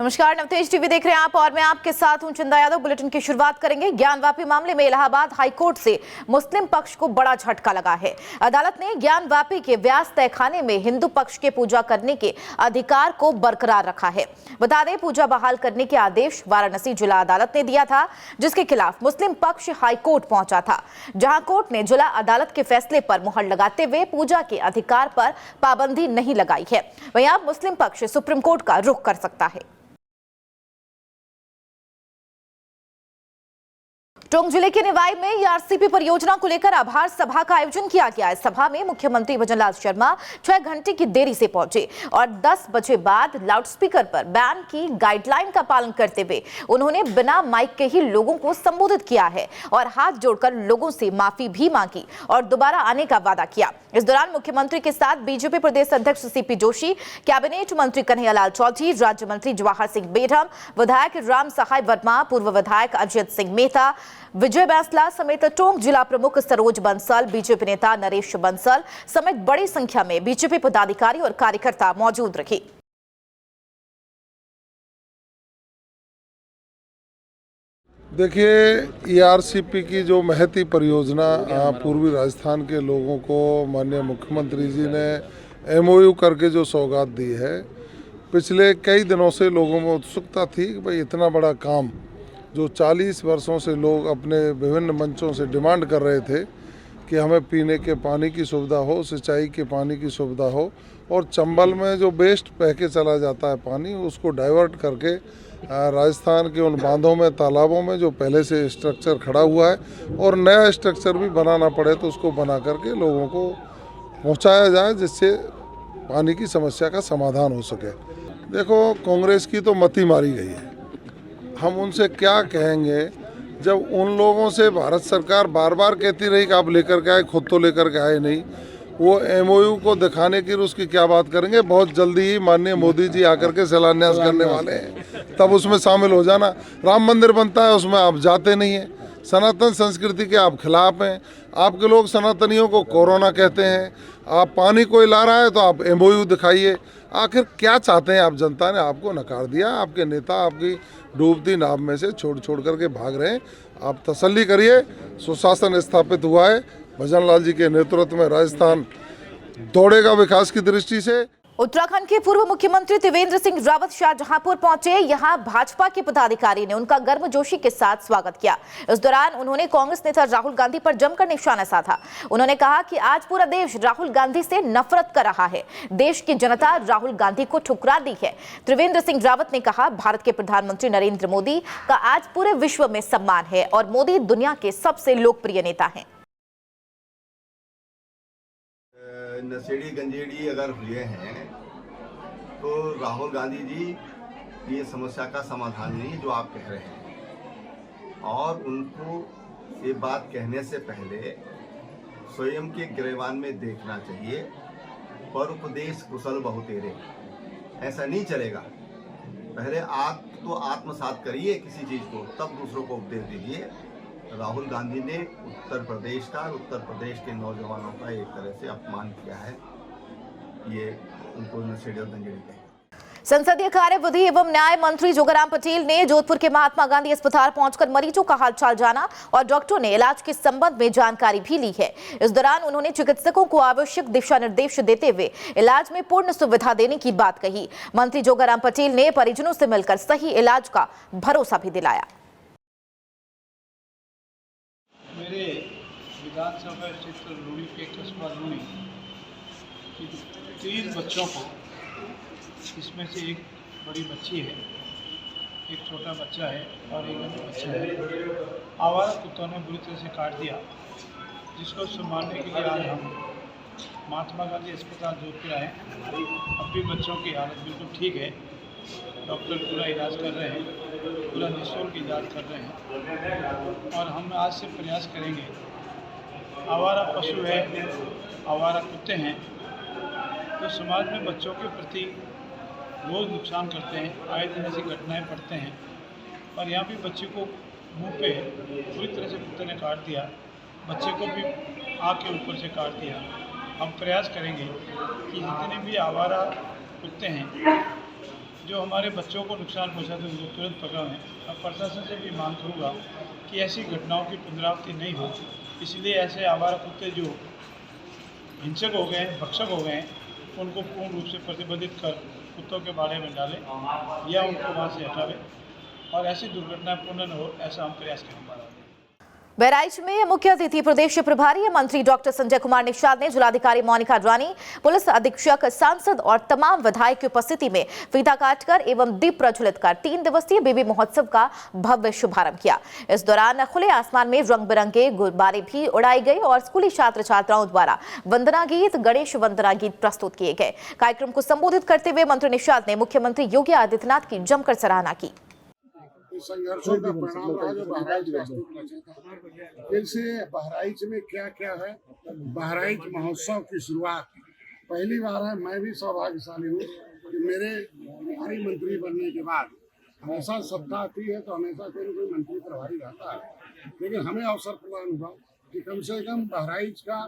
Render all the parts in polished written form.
नमस्कार, नवतेज टीवी देख रहे हैं आप और मैं आपके साथ हूं चंदा यादव। बुलेटिन की शुरुआत करेंगे। ज्ञानवापी मामले में इलाहाबाद हाईकोर्ट से मुस्लिम पक्ष को बड़ा झटका लगा है। अदालत ने ज्ञानवापी के व्यास तहखाने में हिंदू पक्ष के पूजा करने के अधिकार को बरकरार रखा है। बता दें, पूजा बहाल करने के आदेश वाराणसी जिला अदालत ने दिया था, जिसके खिलाफ मुस्लिम पक्ष हाईकोर्ट पहुंचा था, जहां कोर्ट ने जिला अदालत के फैसले पर मुहर लगाते हुए पूजा के अधिकार पर पाबंदी नहीं लगाई है। वहीं अब मुस्लिम पक्ष सुप्रीम कोर्ट का रुख कर सकता है। टोंक जिले के निवाई में आरसीपी परियोजना को लेकर आभार सभा का आयोजन किया गया। इस सभा में मुख्यमंत्री भजनलाल शर्मा 6 घंटे की देरी से पहुंचे और 10 बजे बाद लाउडस्पीकर पर बैन की गाइडलाइन का पालन करते हुए उन्होंने बिना माइक के ही लोगों को संबोधित किया है और हाथ जोड़कर लोगों से माफी भी मांगी और दोबारा आने का वादा किया। इस दौरान मुख्यमंत्री के साथ बीजेपी प्रदेश अध्यक्ष सीपी जोशी, कैबिनेट मंत्री कन्हैयालाल चौधरी, राज्य मंत्री जवाहर सिंह बेढम, विधायक राम सहाय वर्मा, पूर्व विधायक अजित सिंह मेहता, विजय बैंसला समेत टोंक जिला प्रमुख सरोज बंसल, बीजेपी नेता नरेश बंसल समेत बड़ी संख्या में बीजेपी पदाधिकारी और कार्यकर्ता मौजूद रहे। देखिए, ईआरसीपी की जो महती परियोजना पूर्वी राजस्थान के लोगों को माननीय मुख्यमंत्री जी ने एमओयू करके जो सौगात दी है, पिछले कई दिनों से लोगों में उत्सुकता थी कि भाई इतना बड़ा काम जो 40 वर्षों से लोग अपने विभिन्न मंचों से डिमांड कर रहे थे कि हमें पीने के पानी की सुविधा हो, सिंचाई के पानी की सुविधा हो, और चंबल में जो वेस्ट बह के चला जाता है पानी, उसको डाइवर्ट करके राजस्थान के उन बांधों में, तालाबों में जो पहले से स्ट्रक्चर खड़ा हुआ है और नया स्ट्रक्चर भी बनाना पड़े तो उसको बना करके लोगों को पहुंचाया जाए, जिससे पानी की समस्या का समाधान हो सके। देखो, कांग्रेस की तो मती मारी गई है। हम उनसे क्या कहेंगे जब उन लोगों से भारत सरकार बार बार कहती रही कि आप लेकर के आए, खुद तो लेकर के आए नहीं। वो एमओयू को दिखाने की उसकी क्या बात करेंगे। बहुत जल्दी ही माननीय मोदी जी आकर के शिलान्यास करने वाले हैं, तब उसमें शामिल हो जाना। राम मंदिर बनता है, उसमें आप जाते नहीं हैं। सनातन संस्कृति के आप खिलाफ हैं। आपके लोग सनातनियों को कोरोना कहते हैं। आप पानी कोई ला रहा है तो आप एमओयू दिखाइए। आखिर क्या चाहते हैं आप? जनता ने आपको नकार दिया। आपके नेता आपकी डूबती नाव में से छोड़ करके भाग रहे हैं। आप तसल्ली करिए, सुशासन स्थापित हुआ है। भजनलाल जी के नेतृत्व में राजस्थान दौड़ेगा विकास की दृष्टि से। उत्तराखंड के पूर्व मुख्यमंत्री त्रिवेंद्र सिंह रावत शाहजहांपुर पहुंचे। यहां भाजपा के पदाधिकारी ने उनका गर्मजोशी के साथ स्वागत किया। इस दौरान उन्होंने कांग्रेस नेता राहुल गांधी पर जमकर निशाना साधा। उन्होंने कहा कि आज पूरा देश राहुल गांधी से नफरत कर रहा है। देश की जनता राहुल गांधी को ठुकरा दी है। त्रिवेंद्र सिंह रावत ने कहा, भारत के प्रधानमंत्री नरेंद्र मोदी का आज पूरे विश्व में सम्मान है और मोदी दुनिया के सबसे लोकप्रिय नेता हैं। नशेड़ी गंजेड़ी अगर हुए हैं तो राहुल गांधी जी ये समस्या का समाधान नहीं जो आप कह रहे हैं, और उनको ये बात कहने से पहले स्वयं के गिरेबान में देखना चाहिए। पर उपदेश कुशल बहुतेरे, ऐसा नहीं चलेगा। पहले आप तो आत्मसात करिए किसी चीज़ को, तब दूसरों को उपदेश दीजिए। राहुल गांधी ने उत्तर प्रदेश के नौजवानों का एक तरह से अपमान किया है। ये उनको नशेड़ी और गंजेड़ी कहें। संसदीय कार्य, विधि एवं न्याय मंत्री जोगाराम पटेल ने जोधपुर के महात्मा गांधी अस्पताल पहुंचकर मरीजों का हालचाल जाना और डॉक्टरों ने इलाज के संबंध में जानकारी भी ली है। इस दौरान उन्होंने चिकित्सकों को आवश्यक दिशा निर्देश देते हुए इलाज में पूर्ण सुविधा देने की बात कही। मंत्री जोगाराम पटेल ने परिजनों से मिलकर सही इलाज का भरोसा भी दिलाया। मेरे विधानसभा क्षेत्र लूड़ी के कस्बा लूड़ी की 3 बच्चों को, इसमें से एक बड़ी बच्ची है, एक छोटा बच्चा है और एक बड़ा बच्चा है, आवारा कुत्तों ने बुरी तरह से काट दिया, जिसको संभालने के लिए आज हम महात्मा गांधी अस्पताल जोधपुर आए। अब भी बच्चों की हालत बिल्कुल ठीक है। डॉक्टर पूरा इलाज कर रहे हैं, पूरा निःशुल्क इलाज कर रहे हैं और हम आज से प्रयास करेंगे। आवारा पशु है, आवारा कुत्ते हैं, तो समाज में बच्चों के प्रति रोज़ नुकसान करते हैं। आए दिन ऐसी घटनाएं पड़ते हैं और यहाँ भी बच्चे को मुंह पे पूरी तरह से कुत्ते ने काट दिया, बच्चे को भी आँख के ऊपर से काट दिया। हम प्रयास करेंगे कि जितने भी आवारा कुत्ते हैं जो हमारे बच्चों को नुकसान पहुंचाते हैं उनको तुरंत पकड़ें। अब प्रशासन से भी मांग करूँगा कि ऐसी घटनाओं की पुनरावृत्ति नहीं हो, इसलिए ऐसे आवारा कुत्ते जो हिंसक हो गए हैं, भक्षक हो गए हैं, उनको पूर्ण रूप से प्रतिबंधित कर कुत्तों के बारे में डालें या उनको वहाँ से हटावें और ऐसी दुर्घटनाएं पुनः न हो, ऐसा हम प्रयास करेंगे। बहराइच में मुख्य अतिथि प्रदेश प्रभारी मंत्री डॉक्टर संजय कुमार निषाद ने जिलाधिकारी मोनिका रानी, पुलिस अधीक्षक, सांसद और तमाम विधायक की उपस्थिति में फीता काटकर एवं दीप प्रज्वलित कर 3 दिवसीय बेबी महोत्सव का भव्य शुभारंभ किया। इस दौरान खुले आसमान में रंग बिरंगे गुब्बारे भी उड़ाए गए और स्कूली छात्र छात्राओं द्वारा वंदना गीत, गणेश वंदना गीत प्रस्तुत किए गए। कार्यक्रम को संबोधित करते हुए मंत्री निषाद ने मुख्यमंत्री योगी आदित्यनाथ की जमकर सराहना की। संघर्षों का परिणाम रहा जो बहराइच वास्तविक से बहराइच में क्या क्या है। बहराइच महोत्सव की शुरुआत पहली बार है। मैं भी सौभाग्यशाली हूँ कि मेरे प्रभारी मंत्री बनने के बाद हमेशा सत्ता आती है तो हमेशा कोई न कोई मंत्री प्रभारी रहता है, लेकिन हमें अवसर प्रदान हुआ कि कम से कम बहराइच का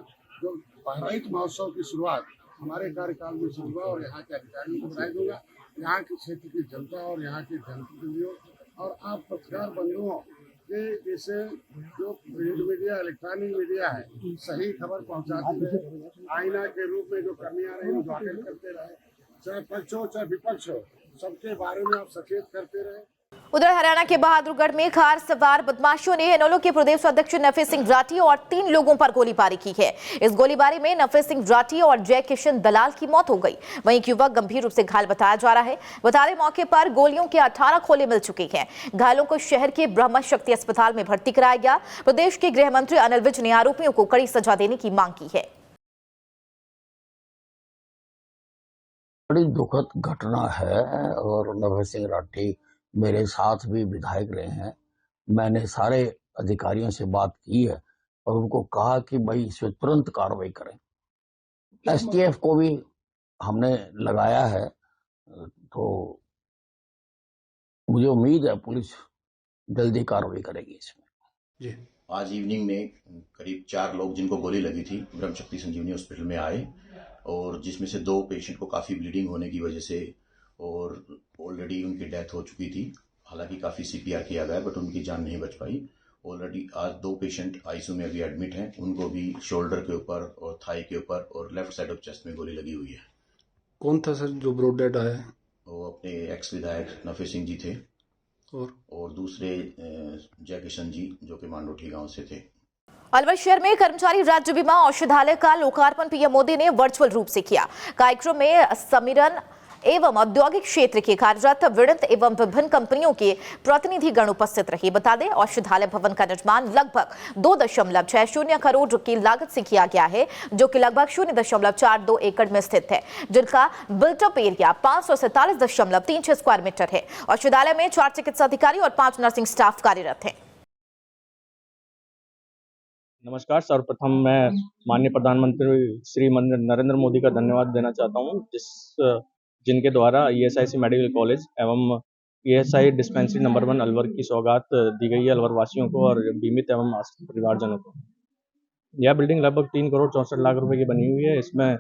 जो बहराइच महोत्सव की शुरुआत हमारे कार्यकाल में शुरू हुआ और यहाँ के अधिकारियों को बधाई दूंगा। यहाँ के क्षेत्र की जनता और यहाँ के जनप्रतिनिधियों और आप पत्रकार बंधुओं के जैसे जो प्रिंट मीडिया, इलेक्ट्रॉनिक मीडिया है, सही खबर पहुंचाती है, आईना के रूप में जो कर्मियां रहे उद्घाटन करते रहे, चाहे पक्ष हो चाहे विपक्ष हो, सबके बारे में आप सचेत करते रहे। उधर हरियाणा के बहादुरगढ़ में कार सवार बदमाशों ने इनेलो के प्रदेश अध्यक्ष नफे सिंह राठी और 3 लोगों पर गोलीबारी की है। इस गोलीबारी में नफे सिंह राठी और जय किशन दलाल की मौत हो गई। वहीं एक युवक गंभीर रूप से घायल बताया जा रहा है। बता दें, मौके पर गोलियों के 18 खोले मिल चुके हैं। घायलों को शहर के ब्रह्म शक्ति अस्पताल में भर्ती कराया गया। प्रदेश के गृह मंत्री अनिल विज ने आरोपियों को कड़ी सजा देने की मांग की है। बड़ी दुखद घटना है और नफे सिंह राठी मेरे साथ भी विधायक रहे हैं। मैंने सारे अधिकारियों से बात की है और उनको कहा कि भाई इस पर तुरंत कार्रवाई करें। एसटीएफ को भी हमने लगाया है, तो मुझे उम्मीद है पुलिस जल्दी कार्रवाई करेगी इसमें। जी, आज इवनिंग में करीब 4 लोग जिनको गोली लगी थी ब्रह्म शक्ति संजीवनी हॉस्पिटल में आए और जिसमें से 2 पेशेंट को काफ़ी ब्लीडिंग होने की वजह से और ऑलरेडी उनकी डेथ हो चुकी थी। हालांकि काफ़ी सीपीआर किया गया बट उनकी जान नहीं बच पाई। ऑलरेडी आज 2 पेशेंट आईसीयू में अभी एडमिट हैं। उनको भी शोल्डर के ऊपर और थाई के ऊपर और लेफ्ट साइड ऑफ चेस्ट में गोली लगी हुई है। कौन था सर जो ब्रॉड डेड आया है? वो अपने एक्स विधायक नफे सिंह जी थे और दूसरे जय किशन जी जो कि मांडोठी गांव से थे। अलवर शहर में कर्मचारी राज्य बीमा औषधालय का लोकार्पण पीएम मोदी ने वर्चुअल रूप से किया। कार्यक्रम में समीरन एवं औद्योगिक क्षेत्र के कार्यरत विड़ित एवं विभिन्न कंपनियों के प्रतिनिधि गण उपस्थित रहे। बता दें, औषधालय भवन का निर्माण लगभग 2.60 करोड़ की लागत से किया गया है, जो कि लगभग 0.42 एकड़ में स्थित है, जिनका बिल्टअप एरिया 547.36 स्क्वायर मीटर है। औषधालय में 4 चिकित्सा अधिकारी और 5 नर्सिंग स्टाफ कार्यरत हैं। नमस्कार। सर्वप्रथम मैं माननीय प्रधानमंत्री श्री नरेंद्र मोदी का धन्यवाद देना चाहता हूं, जिनके द्वारा ईएसआईसी मेडिकल कॉलेज एवं ईएसआई डिस्पेंसरी नंबर 1 अलवर की सौगात दी गई है अलवर वासियों को और बीमित एवं आश्रित परिवारजनों को। यह बिल्डिंग लगभग 3 करोड़ 64 लाख रुपए की बनी हुई है। इसमें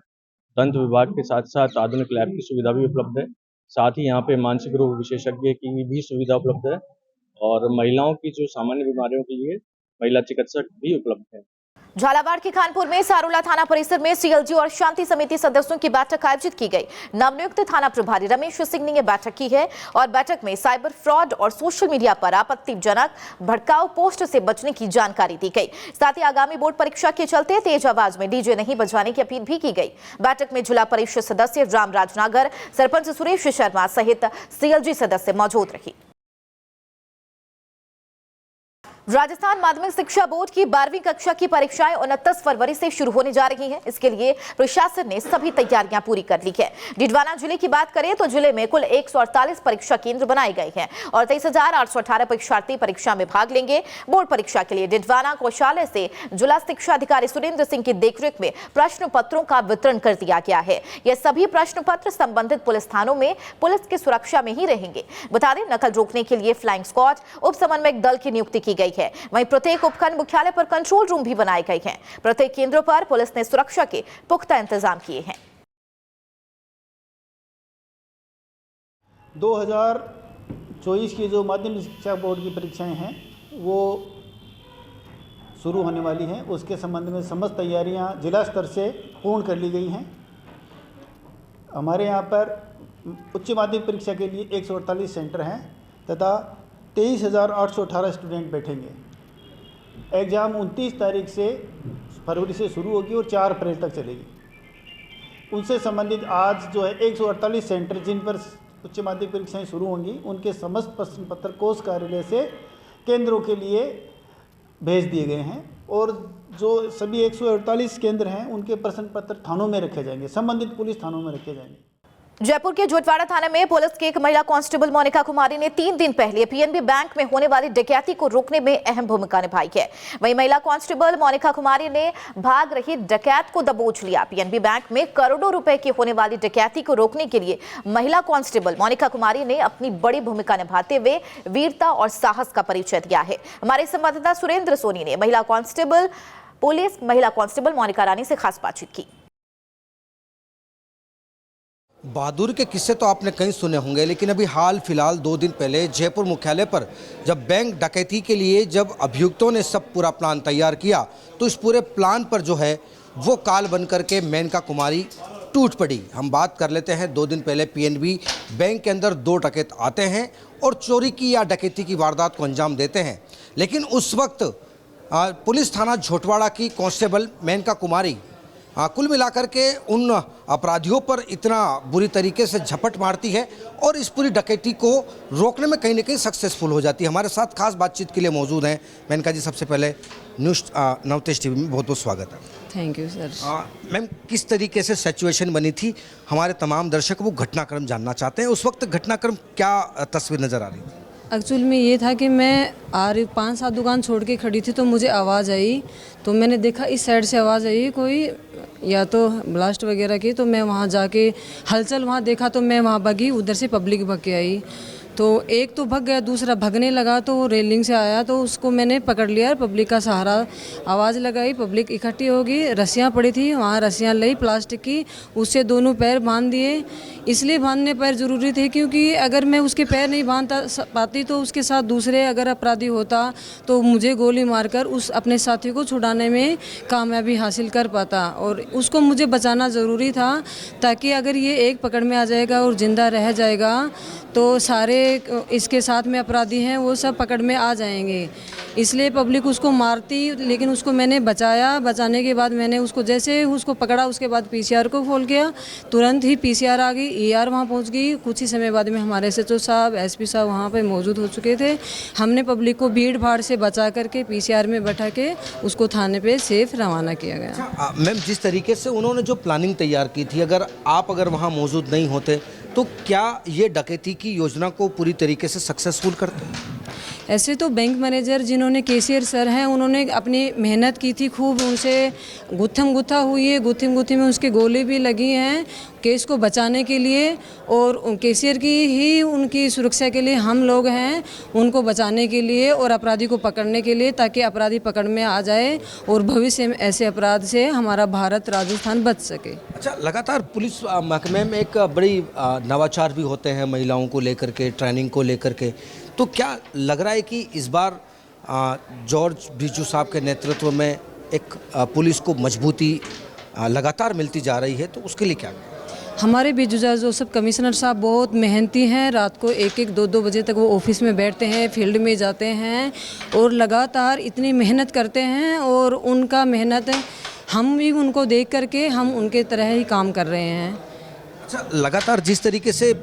दंत विभाग के साथ साथ आधुनिक लैब की सुविधा भी उपलब्ध है। साथ ही यहाँ पे मानसिक रोग विशेषज्ञ की भी सुविधा उपलब्ध है और महिलाओं की जो सामान्य बीमारियों के लिए महिला चिकित्सक भी उपलब्ध है। झालावाड़ के खानपुर में सारोला थाना परिसर में सीएलजी और शांति समिति सदस्यों की बैठक आयोजित की गई। नवनियुक्त थाना प्रभारी रमेश सिंह ने यह बैठक की है और बैठक में साइबर फ्रॉड और सोशल मीडिया पर आपत्तिजनक भड़काऊ पोस्ट से बचने की जानकारी दी गई। साथ ही आगामी बोर्ड परीक्षा के चलते तेज आवाज में डीजे नहीं बजवाने की अपील भी की गई। बैठक में जिला परिषद सदस्य रामराज नागर, सरपंच सुरेश शर्मा सहित सीएलजी सदस्य मौजूद रही। राजस्थान माध्यमिक शिक्षा बोर्ड की 12वीं कक्षा की परीक्षाएं 29 फरवरी से शुरू होने जा रही हैं। इसके लिए प्रशासन ने सभी तैयारियां पूरी कर ली है। डिडवाना जिले की बात करें तो जिले में कुल 148 परीक्षा केंद्र बनाए गए हैं और 23,818 परीक्षार्थी परीक्षा में भाग लेंगे। बोर्ड परीक्षा के लिए डिडवाना कोषालय से जिला शिक्षा अधिकारी सुरेंद्र सिंह की देखरेख में प्रश्न पत्रों का वितरण कर दिया गया है। यह सभी प्रश्न पत्र संबंधित पुलिस थानों में पुलिस की सुरक्षा में ही रहेंगे। बता दें, नकल रोकने के लिए फ्लाइंग स्क्वाड, उप समन्वयक दल की नियुक्ति की गई है। वहीं प्रत्येक उपखंड मुख्यालय पर कंट्रोल रूम भी बनाए गए हैं। प्रत्येक केंद्रों पर पुलिस ने सुरक्षा के पुख्ता इंतजाम किए हैं। 2024 की जो माध्यमिक शिक्षा बोर्ड की परीक्षाएं हैं वो शुरू होने वाली हैं। उसके संबंध में समस्त तैयारियां जिला स्तर से पूर्ण कर ली गई हैं। हमारे यहाँ पर उच्च माध्यमिक परीक्षा के लिए 148 सेंटर हैं तथा 23,818 स्टूडेंट बैठेंगे। एग्ज़ाम 29 तारीख से फरवरी से शुरू होगी और 4 अप्रैल तक चलेगी। उनसे संबंधित आज जो है 148 सेंटर जिन पर उच्च माध्यमिक परीक्षाएं शुरू होंगी, उनके समस्त प्रश्न पत्र कोष कार्यालय से केंद्रों के लिए भेज दिए गए हैं और जो सभी 148 केंद्र हैं उनके प्रश्न पत्र थानों में रखे जाएंगे, संबंधित पुलिस थानों में रखे जाएंगे। जयपुर के जोटवाड़ा थाने में पुलिस की एक महिला कांस्टेबल मोनिका कुमारी ने 3 दिन पहले पीएनबी बैंक में होने वाली डकैती को रोकने में अहम भूमिका निभाई है। वहीं महिला कांस्टेबल मोनिका कुमारी ने भाग रही डकैत को दबोच लिया। पीएनबी बैंक में करोड़ों रुपए की होने वाली डकैती को रोकने के लिए महिला कांस्टेबल मोनिका कुमारी ने अपनी बड़ी भूमिका निभाते हुए वीरता और साहस का परिचय दिया है। हमारे संवाददाता सुरेंद्र सोनी ने महिला कांस्टेबल मोनिका रानी से खास बातचीत की। बहादुर के किस्से तो आपने कई सुने होंगे, लेकिन अभी हाल फिलहाल 2 दिन पहले जयपुर मुख्यालय पर जब बैंक डकैती के लिए जब अभियुक्तों ने सब पूरा प्लान तैयार किया तो इस पूरे प्लान पर जो है वो काल बन करके मेनका कुमारी टूट पड़ी। हम बात कर लेते हैं 2 दिन पहले पीएनबी बैंक के अंदर 2 डकैत आते हैं और चोरी की या डकैती की वारदात को अंजाम देते हैं। लेकिन उस वक्त पुलिस थाना जोटवाड़ा की कांस्टेबल मेनका कुमारी कुल मिलाकर के उन अपराधियों पर इतना बुरी तरीके से झपट मारती है और इस पूरी डकैती को रोकने में कहीं ना कहीं सक्सेसफुल हो जाती है। हमारे साथ खास बातचीत के लिए मौजूद हैं मेनका जी। सबसे पहले न्यूज़ नवतेज टीवी में बहुत बहुत स्वागत है। Thank you sir. मैम, किस तरीके से सिचुएशन बनी थी? हमारे तमाम दर्शक वो घटनाक्रम जानना चाहते हैं। उस वक्त घटनाक्रम क्या तस्वीर नज़र आ रही थी? एक्चुअल में ये था कि मैं 5-7 दुकान छोड़ के खड़ी थी तो मुझे आवाज़ आई, तो मैंने देखा इस साइड से आवाज़ आई कोई या तो ब्लास्ट वगैरह की, तो मैं वहाँ जाके हलचल वहाँ देखा तो मैं वहाँ भागी, उधर से पब्लिक भाग के आई। तो एक तो भाग गया, दूसरा भागने लगा तो वो रेलिंग से आया तो उसको मैंने पकड़ लिया। पब्लिक का सहारा, आवाज़ लगाई, पब्लिक इकट्ठी होगी, रस्सियाँ पड़ी थी वहाँ, रस्सियाँ ली प्लास्टिक की, उससे दोनों पैर बांध दिए। इसलिए बांधने पैर ज़रूरी थे क्योंकि अगर मैं उसके पैर नहीं बांध पाती तो उसके साथ दूसरे अगर अपराधी होता तो मुझे गोली मारकर उस अपने साथी को छुड़ाने में कामयाबी हासिल कर पाता और उसको मुझे बचाना ज़रूरी था ताकि अगर ये एक पकड़ में आ जाएगा और ज़िंदा रह जाएगा तो सारे इसके साथ में अपराधी हैं वो सब पकड़ में आ जाएंगे। इसलिए पब्लिक उसको मारती, लेकिन उसको मैंने बचाया। बचाने के बाद मैंने उसको जैसे उसको पकड़ा उसके बाद पीसीआर को खोल किया, तुरंत ही पीसीआर आ गई, ईआर वहाँ पहुँच गई। कुछ ही समय बाद में हमारे एसएचओ साहब, एसपी साहब वहाँ पे मौजूद हो चुके थे। हमने पब्लिक को भीड़ भाड़ से बचा करके पीसीआर में बैठा के उसको थाने पे सेफ रवाना किया गया। मैम, जिस तरीके से उन्होंने जो प्लानिंग तैयार की थी, अगर वहाँ मौजूद नहीं होते तो क्या ये डकैती की योजना को पूरी तरीके से सक्सेसफुल करते? ऐसे तो बैंक मैनेजर जिन्होंने केसीआर सर हैं उन्होंने अपनी मेहनत की थी खूब, उनसे गुत्थम गुत्था हुई है, गुत्थम गुत्थी में उसके गोली भी लगी हैं केस को बचाने के लिए और केसीआर की ही उनकी सुरक्षा के लिए हम लोग हैं उनको बचाने के लिए और अपराधी को पकड़ने के लिए ताकि अपराधी पकड़ में आ जाए और भविष्य में ऐसे अपराध से हमारा भारत राजस्थान बच सके। अच्छा, लगातार पुलिस महकमे में एक बड़ी नवाचार भी होते हैं महिलाओं को लेकर के, ट्रेनिंग को लेकर के, तो क्या लग रहा है कि इस बार जॉर्ज बिजू साहब के नेतृत्व में एक पुलिस को मजबूती लगातार मिलती जा रही है, तो उसके लिए क्या? हमारे बिजू जोसेफ कमिश्नर साहब बहुत मेहनती हैं। रात को 1-1, 2-2 बजे तक वो ऑफिस में बैठते हैं, फील्ड में जाते हैं और लगातार इतनी मेहनत करते हैं और उनका मेहनत हम भी उनको देख करके हम उनके तरह ही काम कर रहे हैं। अच्छा, लगातार जिस तरीके से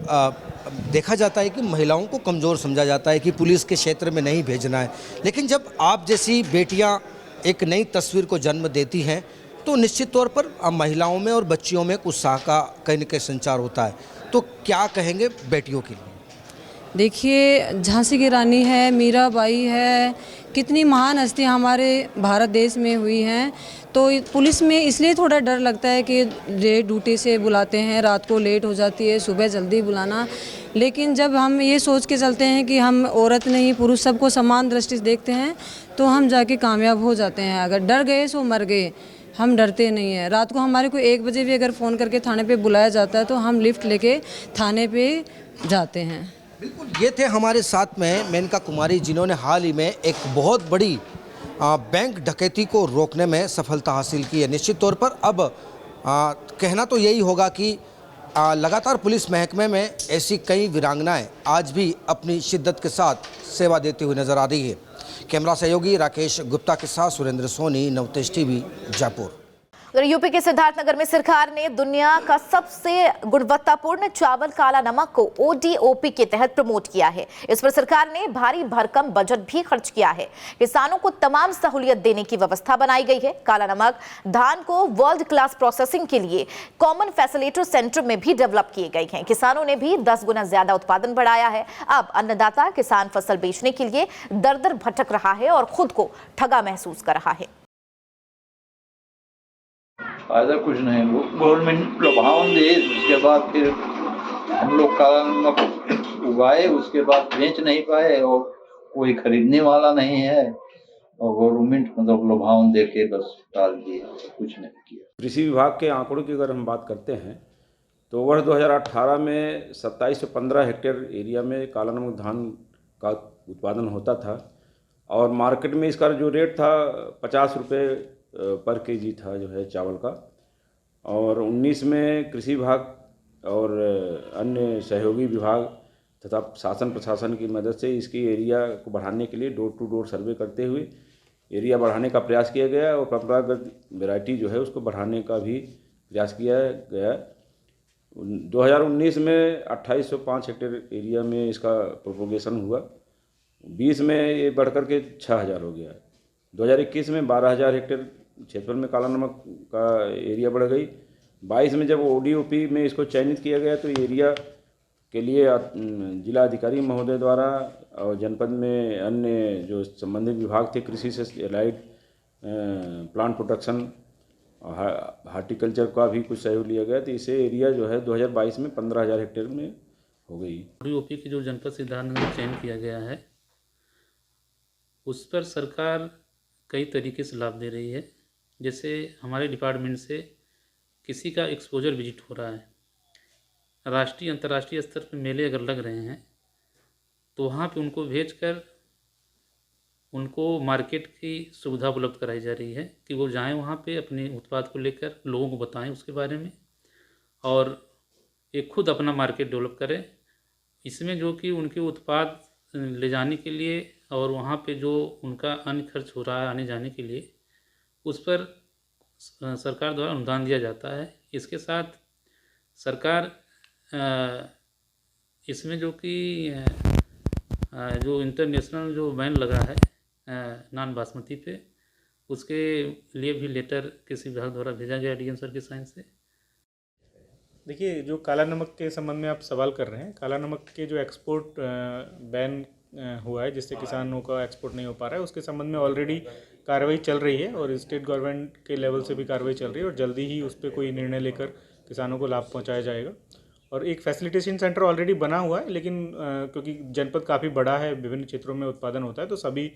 देखा जाता है कि महिलाओं को कमज़ोर समझा जाता है कि पुलिस के क्षेत्र में नहीं भेजना है, लेकिन जब आप जैसी बेटियां एक नई तस्वीर को जन्म देती हैं तो निश्चित तौर पर महिलाओं में और बच्चियों में एक उत्साह का कहीं न कहीं संचार होता है। तो क्या कहेंगे बेटियों के लिए? देखिए, झांसी की रानी है, मीराबाई है, कितनी महान हस्तियाँ हमारे भारत देश में हुई हैं। तो पुलिस में इसलिए थोड़ा डर लगता है कि रेड ड्यूटी से बुलाते हैं, रात को लेट हो जाती है, सुबह जल्दी बुलाना। लेकिन जब हम ये सोच के चलते हैं कि हम औरत नहीं पुरुष सबको समान दृष्टि से देखते हैं तो हम जाके कामयाब हो जाते हैं। अगर डर गए सो मर गए, हम डरते नहीं हैं। रात को हमारे को 1 बजे भी अगर फ़ोन करके थाने पे बुलाया जाता है तो हम लिफ्ट लेके थाने पे जाते हैं। बिल्कुल, ये थे हमारे साथ में मेनका कुमारी, जिन्होंने हाल ही में एक बहुत बड़ी बैंक डकैती को रोकने में सफलता हासिल की है। निश्चित तौर पर अब कहना तो यही होगा कि लगातार पुलिस महकमे में ऐसी कई वीरांगनाएं आज भी अपनी शिद्दत के साथ सेवा देती हुई नजर आ रही है। कैमरा सहयोगी राकेश गुप्ता के साथ सुरेंद्र सोनी, नवतेज टीवी, जयपुर। यूपी के सिद्धार्थनगर में सरकार ने दुनिया का सबसे गुणवत्तापूर्ण चावल काला नमक को ODOP के तहत प्रमोट किया है। इस पर सरकार ने भारी भरकम बजट भी खर्च किया है। किसानों को तमाम सहूलियत देने की व्यवस्था बनाई गई है। काला नमक धान को वर्ल्ड क्लास प्रोसेसिंग के लिए कॉमन फैसिलिटेटर सेंटर में भी डेवलप किए गए हैं। किसानों ने भी 10 गुना ज्यादा उत्पादन बढ़ाया है। अब अन्नदाता किसान फसल बेचने के लिए दर दर भटक रहा है और खुद को ठगा महसूस कर रहा है। फायदा कुछ नहीं, वो गवर्नमेंट लुभावन दे, उसके बाद फिर हम लोग काला नमक उगाए, उसके बाद बेच नहीं पाए और कोई खरीदने वाला नहीं है और गवर्नमेंट मतलब लुभावन दे के बस डाल दिए, कुछ नहीं किया। कृषि विभाग के आंकड़ों की अगर हम बात करते हैं तो वर्ष 2018 में 27 से 15 हेक्टेयर एरिया में काला नमक धान का उत्पादन होता था और मार्केट में इसका जो रेट था 50 रुपये पर केजी था जो है चावल का। और 19 में कृषि विभाग और अन्य सहयोगी विभाग तथा शासन प्रशासन की मदद से इसकी एरिया को बढ़ाने के लिए डोर टू डोर सर्वे करते हुए एरिया बढ़ाने का प्रयास किया गया और परंपरागत वैरायटी जो है उसको बढ़ाने का भी प्रयास किया गया। 2019 में 2805 हेक्टेयर एरिया में इसका प्रोपोगेशन हुआ। 20 में ये बढ़ कर के 6000 हो गया। 2021 में 12000 हेक्टेयर क्षेत्रफल में काला नमक का एरिया बढ़ गई। 22 में जब ODOP में इसको चयनित किया गया तो एरिया के लिए जिला अधिकारी महोदय द्वारा और जनपद में अन्य जो संबंधित विभाग थे, कृषि से एलाइड प्लांट प्रोटेक्शन हार्टिकल्चर का भी कुछ सहयोग लिया गया। तो इसे एरिया जो है 2022 में 15000 हेक्टेयर में हो गई। ODOP की जो जनपद सिद्धार्थनगर में चयन किया गया है उस पर सरकार कई तरीके से लाभ दे रही है। जैसे हमारे डिपार्टमेंट से किसी का एक्सपोजर विजिट हो रहा है, राष्ट्रीय अंतर्राष्ट्रीय स्तर पर मेले अगर लग रहे हैं तो वहाँ पे उनको भेजकर उनको मार्केट की सुविधा उपलब्ध कराई जा रही है कि वो जाएं वहाँ पे अपने उत्पाद को लेकर लोगों को बताएं उसके बारे में और एक खुद अपना मार्केट डेवलप करें। इसमें जो कि उनके उत्पाद ले जाने के लिए और वहाँ पे जो उनका अन्य खर्च हो रहा है आने जाने के लिए उस पर सरकार द्वारा अनुदान दिया जाता है। इसके साथ सरकार इसमें जो कि जो इंटरनेशनल जो बैन लगा है नॉन बासमती पे, उसके लिए भी लेटर कृषि विभाग द्वारा भेजा गया DM सर के साइन से। देखिए, जो काला नमक के संबंध में आप सवाल कर रहे हैं, काला नमक के जो एक्सपोर्ट बैन हुआ है जिससे किसानों का एक्सपोर्ट नहीं हो पा रहा है, उसके संबंध में ऑलरेडी कार्रवाई चल रही है और स्टेट गवर्नमेंट के लेवल से भी कार्रवाई चल रही है और जल्दी ही उस पर कोई निर्णय लेकर किसानों को लाभ पहुंचाया जाएगा। और एक फैसिलिटेशन सेंटर ऑलरेडी बना हुआ है, लेकिन क्योंकि जनपद काफ़ी बड़ा है, विभिन्न क्षेत्रों में उत्पादन होता है, तो सभी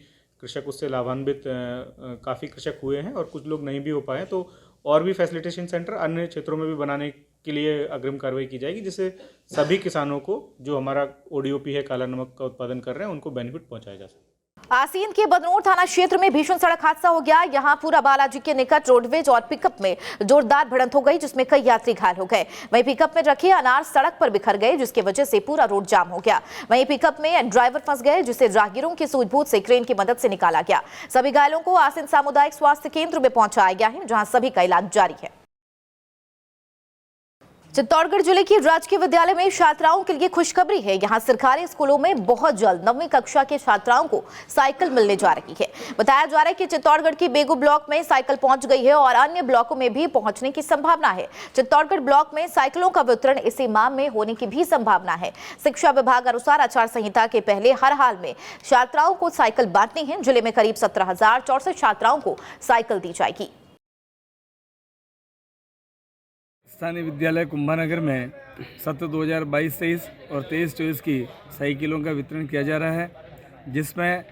कृषक उससे लाभान्वित काफ़ी कृषक हुए हैं और कुछ लोग नहीं भी हो पाए, तो और भी फैसिलिटेशन सेंटर अन्य क्षेत्रों में भी बनाने के लिए अग्रिम कार्रवाई की जाएगी, जिससे सभी किसानों को जो हमारा ODOP है काला नमक का उत्पादन कर रहे हैं उनको बेनिफिट पहुंचाया जा सके। आसीन के बदनौर थाना क्षेत्र में भीषण सड़क हादसा हो गया। यहां पूरा बालाजी के निकट रोडवेज और पिकअप में जोरदार भिड़ंत हो गई जिसमें कई यात्री घायल हो गए। वहीं पिकअप में रखे अनार सड़क पर बिखर गए जिसकी वजह से पूरा रोड जाम हो गया। वहीं पिकअप में ड्राइवर फंस गए जिसे राहगीरों की सूझबूझ से क्रेन की मदद से निकाला गया। सभी घायलों को आसीन सामुदायिक स्वास्थ्य केंद्र में पहुंचाया गया है जहां सभी का इलाज जारी है। चित्तौड़गढ़ जिले की राजकीय विद्यालय में छात्राओं के लिए खुशखबरी है। यहां सरकारी स्कूलों में बहुत जल्द 9वीं कक्षा के छात्राओं को साइकिल मिलने जा रही है। बताया जा रहा है कि चित्तौड़गढ़ की बेगू ब्लॉक में साइकिल पहुंच गई है और अन्य ब्लॉकों में भी पहुंचने की संभावना है। चित्तौड़गढ़ ब्लॉक में साइकिलों का वितरण इसी माह में होने की भी संभावना है। शिक्षा विभाग अनुसार आचार संहिता के पहले हर हाल में छात्राओं को साइकिल बांटनी है। जिले में करीब 17,064 छात्राओं को साइकिल दी जाएगी। स्थानीय विद्यालय कुंभानगर में सत्र 2022-23 और 23-24 की साइकिलों का वितरण किया जा रहा है, जिसमें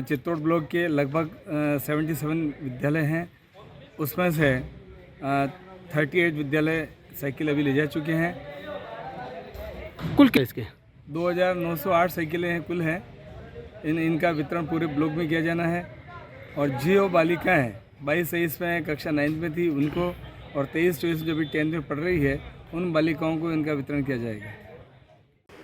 चित्तौड़ ब्लॉक के लगभग 77 विद्यालय हैं उसमें से 38 विद्यालय साइकिल अभी ले जा चुके हैं। कुल क्या इसके? 2908 साइकिलें हैं कुल हैं। इनका वितरण पूरे ब्लॉक में किया जाना है। और जो बालिकाएँ 22-23 में कक्षा 9 में थी उनको, और 23-24 जो भी 10th में पढ़ रही है उन बालिकाओं को इनका वितरण किया जाएगा।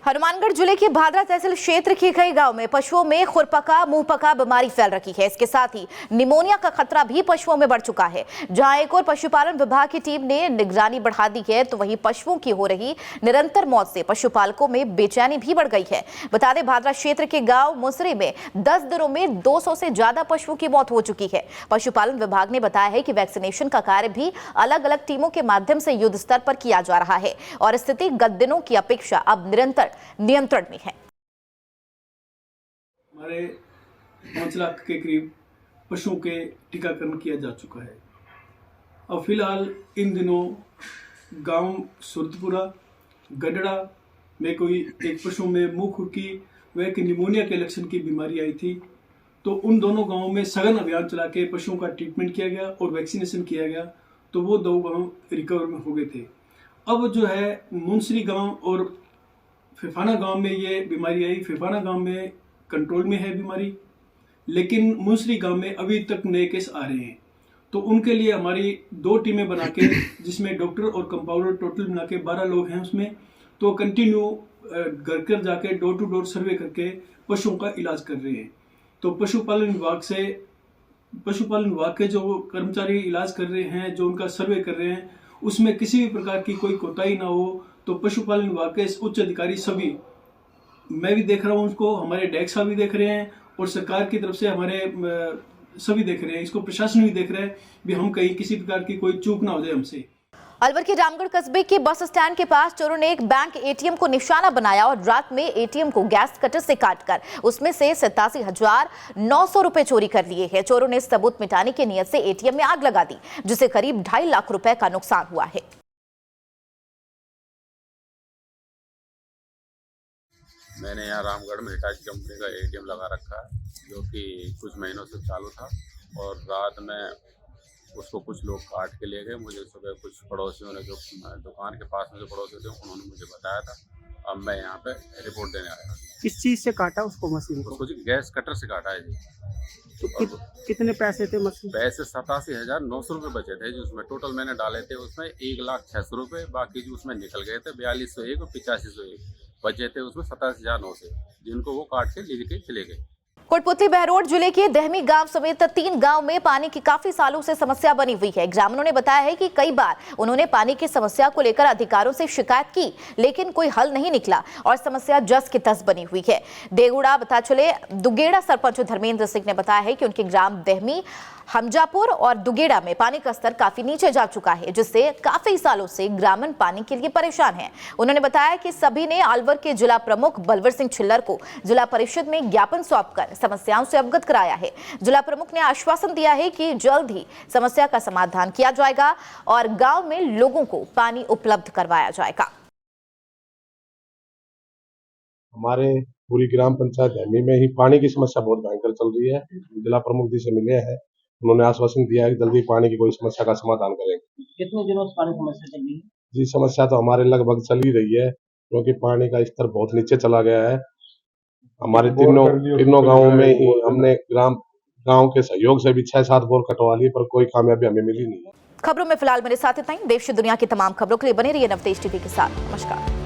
हनुमानगढ़ जिले के भादरा तहसील क्षेत्र के कई गांव में पशुओं में खुरपका मुंहपका बीमारी फैल रही है। इसके साथ ही निमोनिया का खतरा भी पशुओं में बढ़ चुका है। जहां एक और पशुपालन विभाग की टीम ने निगरानी बढ़ा दी है, तो वहीं पशुओं की हो रही निरंतर मौत से पशुपालकों में बेचैनी भी बढ़ गई है। बता दें, भादरा क्षेत्र के गाँव मुसरी में 10 दिनों में 200 से ज्यादा पशुओं की मौत हो चुकी है। पशुपालन विभाग ने बताया है कि वैक्सीनेशन का कार्य भी अलग अलग टीमों के माध्यम से युद्ध स्तर पर किया जा रहा है और स्थिति गत दिनों की अपेक्षा अब निरंतर नियंत्रण में है। हमारे 5 लाख के करीब पशुओं के टीकाकरण किया जा चुका है। अब फिलहाल इन दिनों गांव सुरतपुरा गडड़ा में कोई एक पशु में मुंह खुरकी व एक निमोनिया के लक्षण की बीमारी आई थी, तो उन दोनों गांवों में सघन अभियान चला के पशुओं का ट्रीटमेंट किया गया और वैक्सीनेशन किया गया, तो वो 2 गांव रिकवर में हो गए थे। अब जो है मुंसरी गांव और फिफाना गांव में ये बीमारी आई। फिफाना गांव में कंट्रोल में है बीमारी, लेकिन मुंसरी गांव में अभी तक नए केस आ रहे हैं। तो उनके लिए हमारी 2 टीमें बना के, जिसमें डॉक्टर और कंपाउंडर टोटल मिला के 12 लोग हैं उसमें, तो कंटिन्यू घर घर जाके डोर टू डोर सर्वे करके पशुओं का इलाज कर रहे हैं। तो पशुपालन विभाग के जो कर्मचारी इलाज कर रहे हैं, जो उनका सर्वे कर रहे हैं, उसमें किसी भी प्रकार की कोई कोताही ना हो। तो पशुपालन विभाग के उच्च अधिकारी सभी, मैं भी देख रहा हूँ उसको, हमारे डेक्स भी देख रहे हैं और सरकार की तरफ से हमारे सभी देख रहे हैं, इसको प्रशासन भी देख रहा है भी हम कहीं किसी प्रकार की कोई चूक ना हो जाए हमसे। अलवर के रामगढ़ कस्बे के बस स्टैंड के पास चोरों ने एक बैंक एटीएम को निशाना बनाया और रात में एटीएम को गैस कटर से काटकर उसमें से 87,900 रुपए चोरी कर लिए हैं। चोरों ने सबूत मिटाने की नियत से एटीएम में आग लगा दी, जिससे करीब 2.5 लाख रुपए का नुकसान हुआ है। मैंने यहाँ रामगढ़ में हिटाची कंपनी का एटीएम लगा रखा है, जो कि कुछ महीनों से चालू था, और रात में उसको कुछ लोग काट के ले गए। मुझे सुबह कुछ पड़ोसियों ने, जो दुकान के पास में जो पड़ोसी थे, उन्होंने मुझे बताया था। अब मैं यहाँ पे रिपोर्ट देने आया। किस चीज़ से काटा उसको? मशीन को? उसको जी गैस कटर से काटा है जी। तो कितने पैसे थे मशीन? पैसे 87,900 रुपये बचे थे, जिसमें टोटल मैंने डाले थे उसमें 1,06,000 रुपये। बाकी जो उसमें निकल गए थे 4201 और 8501 बचे थे उसमें 27,900, जिनको वो काट के लेके चले गए। कोटपुतली बहरोड जिले के दहमी गांव समेत 3 गांव में पानी की काफी सालों से समस्या बनी हुई है। ग्रामीणों ने बताया है कि कई बार उन्होंने पानी की समस्या को लेकर अधिकारियों से शिकायत की, लेकिन कोई हल नहीं निकला और समस्या जस की तस बनी हुई है। देगुड़ा बताचले दुगेड़ा सरपंच धर्मेंद्र सिंह ने बताया है कि उनके ग्राम दहमी, हमजापुर और दुगेड़ा में पानी का स्तर काफी नीचे जा चुका है, जिससे काफी सालों से ग्रामीण पानी के लिए परेशान हैं। उन्होंने बताया कि सभी ने अलवर के जिला प्रमुख बलवर सिंह छिल्लर को जिला परिषद में ज्ञापन सौंपकर समस्याओं से अवगत कराया है। जिला प्रमुख ने आश्वासन दिया है कि जल्द ही समस्या का समाधान किया जाएगा और गांव में लोगों को पानी उपलब्ध करवाया जाएगा। हमारे पूरी ग्राम पंचायत दहमी में ही पानी की समस्या बहुत भयंकर चल रही है। जिला प्रमुख जी से मिले हैं, उन्होंने आश्वासन दिया है कि जल्दी पानी की कोई समस्या का समाधान करेंगे। कितने दिनों से पानी समस्या चल रही है? जी, समस्या तो हमारे लगभग चल ही रही है, क्योंकि पानी का स्तर बहुत नीचे चला गया है। हमारे तीनों गांवों में ही हमने गांव के सहयोग से भी 6-7 बोर कटवा लिए, पर कोई कामयाबी हमें मिली नहीं। खबरों में फिलहाल मेरे साथ इतना ही। देश दुनिया की तमाम खबरों के लिए बने रहिए नवतेज टीवी के साथ। नमस्कार।